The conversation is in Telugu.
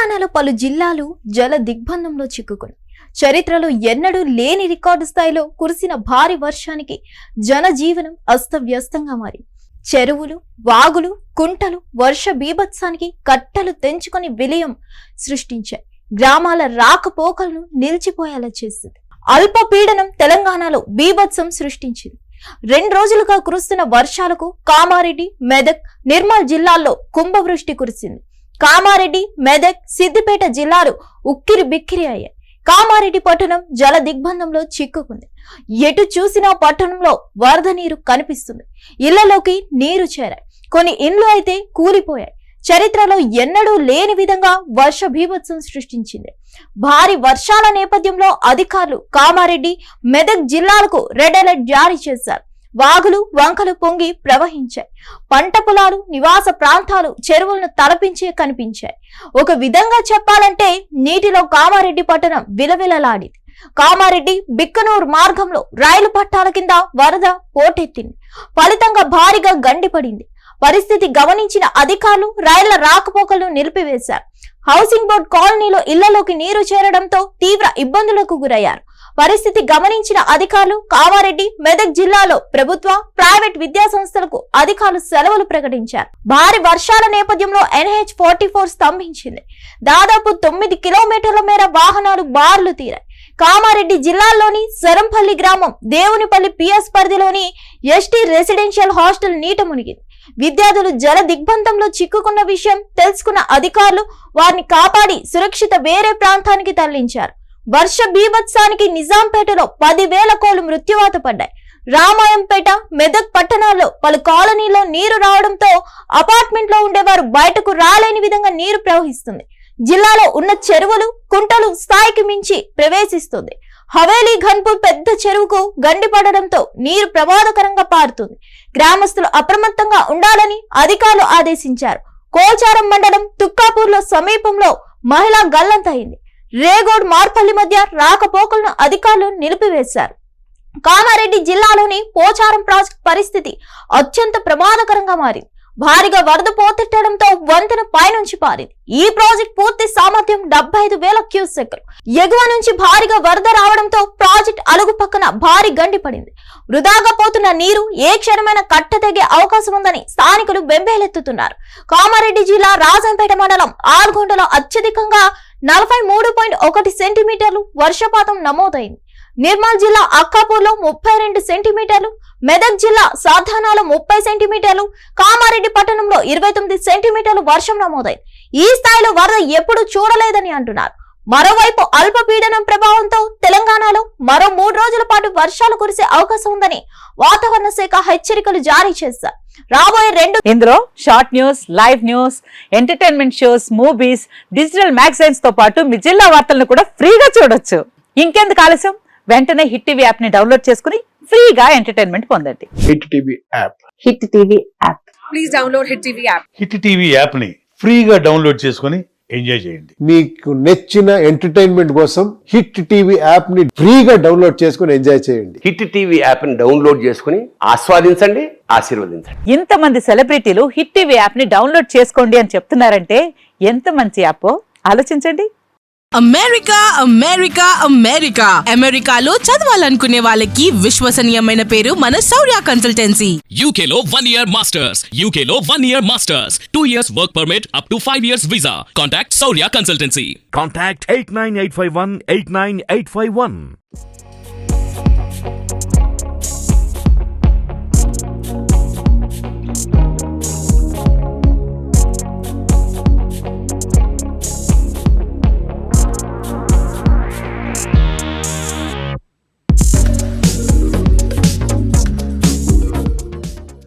తెలంగాణలో పలు జిల్లాలు జల దిగ్బంధంలో చిక్కుకున్నాయి. చరిత్రలో ఎన్నడూ లేని రికార్డు స్థాయిలో కురిసిన భారీ వర్షానికి జనజీవనం అస్తవ్యస్తంగా మారింది. చెరువులు, వాగులు, కుంటలు వర్ష బీభత్సానికి కట్టలు తెంచుకొని విలయం సృష్టించాయి. గ్రామాల రాకపోకలను నిలిచిపోయేలా చేసింది. అల్పపీడనం తెలంగాణలో బీభత్సం సృష్టించింది. 2 రోజులుగా కురుస్తున్న వర్షాలకు కామారెడ్డి, మెదక్, నిర్మల్ జిల్లాల్లో కుంభవృష్టి కురిసింది. కామారెడ్డి, మెదక్, సిద్దిపేట జిల్లాలు ఉక్కిరి బిక్కిరి అయ్యాయి. కామారెడ్డి పట్టణం జల దిగ్బంధంలో చిక్కుకుంది. ఎటు చూసినా పట్టణంలో వరద నీరు కనిపిస్తుంది. ఇళ్లలోకి నీరు చేరాయి. కొన్ని ఇండ్లు అయితే కూలిపోయాయి. చరిత్రలో ఎన్నడూ లేని విధంగా వర్ష బీభత్సం సృష్టించింది. భారీ వర్షాల నేపథ్యంలో అధికారులు కామారెడ్డి, మెదక్ జిల్లాలకు రెడ్ అలర్ట్ జారీ చేశారు. వాగులు, వంకలు పొంగి ప్రవహించాయి. పంట పొలాలు, నివాస ప్రాంతాలు, చెరువులను తలపించే కనిపించాయి. ఒక విధంగా చెప్పాలంటే నీటిలో కామారెడ్డి పట్టణం విలవిలలాడింది. కామారెడ్డి బిక్కనూరు మార్గంలో రైలు పట్టాల కింద వరద పోటెత్తింది. ఫలితంగా భారీగా గండిపడింది. పరిస్థితి గమనించిన అధికారులు రైళ్ల రాకపోకలను నిలిపివేశారు. హౌసింగ్ బోర్డు కాలనీలో ఇళ్లలోకి నీరు చేరడంతో తీవ్ర ఇబ్బందులకు గురయ్యారు. పరిస్థితి గమనించిన అధికారులు కామారెడ్డి, మెదక్ జిల్లాలో ప్రభుత్వ, ప్రైవేట్ విద్యా సంస్థలకు అధికారులు సెలవులు ప్రకటించారు. భారీ వర్షాల నేపథ్యంలో NH-44 స్తంభించింది. దాదాపు 9 కిలోమీటర్ల మేర వాహనాలు బార్లు తీరాయి. కామారెడ్డి జిల్లాలోని శరంపల్లి గ్రామం, దేవునిపల్లి PS పరిధిలోని ST రెసిడెన్షియల్ హాస్టల్ నీట మునిగింది. విద్యార్థులు జల దిగ్బంధంలో చిక్కుకున్న విషయం తెలుసుకున్న అధికారులు వారిని కాపాడి సురక్షిత వేరే ప్రాంతానికి తరలించారు. వర్ష బీభత్సానికి నిజాంపేటలో 10,000 కోళ్లు మృత్యువాత పడ్డాయి. రామాయంపేట, మెదక్ పట్టణాల్లో పలు కాలనీలో నీరు రావడంతో అపార్ట్మెంట్ లో ఉండేవారు బయటకు రాలేని విధంగా నీరు ప్రవహిస్తుంది. జిల్లాలో ఉన్న చెరువులు, కుంటలు స్థాయికి మించి ప్రవేశిస్తుంది. హవేలీ ఘన్పూర్ పెద్ద చెరువుకు గండి పడడంతో నీరు ప్రమాదకరంగా పారుతుంది. గ్రామస్తులు అప్రమత్తంగా ఉండాలని అధికారులు ఆదేశించారు. కోచారం మండలం తుక్కాపూర్లో సమీపంలో మహిళ గల్లంతయింది. రేగోడ్, మార్పల్లి మధ్య రాకపోకలను అధికారులు నిలిపివేశారు. కామారెడ్డి జిల్లాలోని పోచారం ప్రాజెక్టు పరిస్థితి అత్యంత ప్రమాదకరంగా మారింది. భారీగా వరద పోతెట్టడంతో వంతెన పైనుంచి పారింది. ఈ ప్రాజెక్ట్ పూర్తి సామర్థ్యం 75,000 క్యూసెక్లు. ఎగువ నుంచి భారీగా వరద రావడంతో ప్రాజెక్ట్ అలుగు పక్కన భారీ గండి పడింది. వృధాగా పోతున్న నీరు ఏ క్షణమైన కట్టతెగే అవకాశం ఉందని స్థానికులు బెంబేలెత్తుతున్నారు. కామారెడ్డి జిల్లా రాజంపేట మండలం ఆల్గొండలో అత్యధికంగా 43.1 సెంటీమీటర్లు వర్షపాతం నమోదైంది. నిర్మల్ జిల్లా అక్కాపూర్లో 32 సెంటీమీటర్లు, మెదక్ జిల్లా సాధానాలో 30 సెంటీమీటర్లు, కామారెడ్డి పట్టణంలో 29 సెంటీమీటర్లు వర్షం నమోదైంది. ఈ స్థాయిలో వరద ఎప్పుడూ చూడలేదని అంటున్నారు. మరోవైపు అల్పపీడనం ప్రభావంతో తెలంగాణలో మరో 3 రోజుల పాటు వర్షాలు కురిసే అవకాశం ఉందని వాతావరణ శాఖ హెచ్చరికలు జారీ చేశారు. రాబోయే ఇందులో short news, live news, entertainment shows, movies, digital magazines తో పాటు మీ జిల్లా వార్తలను కూడా ఫ్రీగా చూడొచ్చు. ఇంకెందుకు ఆలస్యం, వెంటనే హిట్ టీవీ యాప్ ని డౌన్లోడ్ చేసుకుని ఫ్రీగా ఎంటర్టైన్మెంట్ పొందండి. Hit TV app. Hit TV app. Please download hit TV app. Hit TV app ని ఫ్రీగా డౌన్లోడ్ చేసుకుని ఎంజాయ్ చేయండి. మీకు నచ్చిన ఎంటర్టైన్మెంట్ కోసం హిట్ టీవీ యాప్ ని ఫ్రీగా డౌన్లోడ్ చేసుకుని ఎంజాయ్ చేయండి. హిట్ టీవీ యాప్ ని డౌన్లోడ్ చేసుకుని ఆస్వాదించండి, ఆశీర్వదించండి. ఇంతమంది సెలబ్రిటీలు హిట్ టీవీ యాప్ ని డౌన్లోడ్ చేసుకోండి అని చెప్తున్నారంటే ఎంత మంచి యాప్ ఆలోచించండి. అమెరికా అమెరికా అమెరికా అమెరికాలో చదవాలనుకునే వాళ్ళకి విశ్వసనీయమైన పేరు మన శౌర్య కన్సల్టెన్సీ. UK లో 1 year masters. UK లో 1 year masters. 2 years work permit up to 5 years visa. Contact Saurya Consultancy. Contact 89851 89851.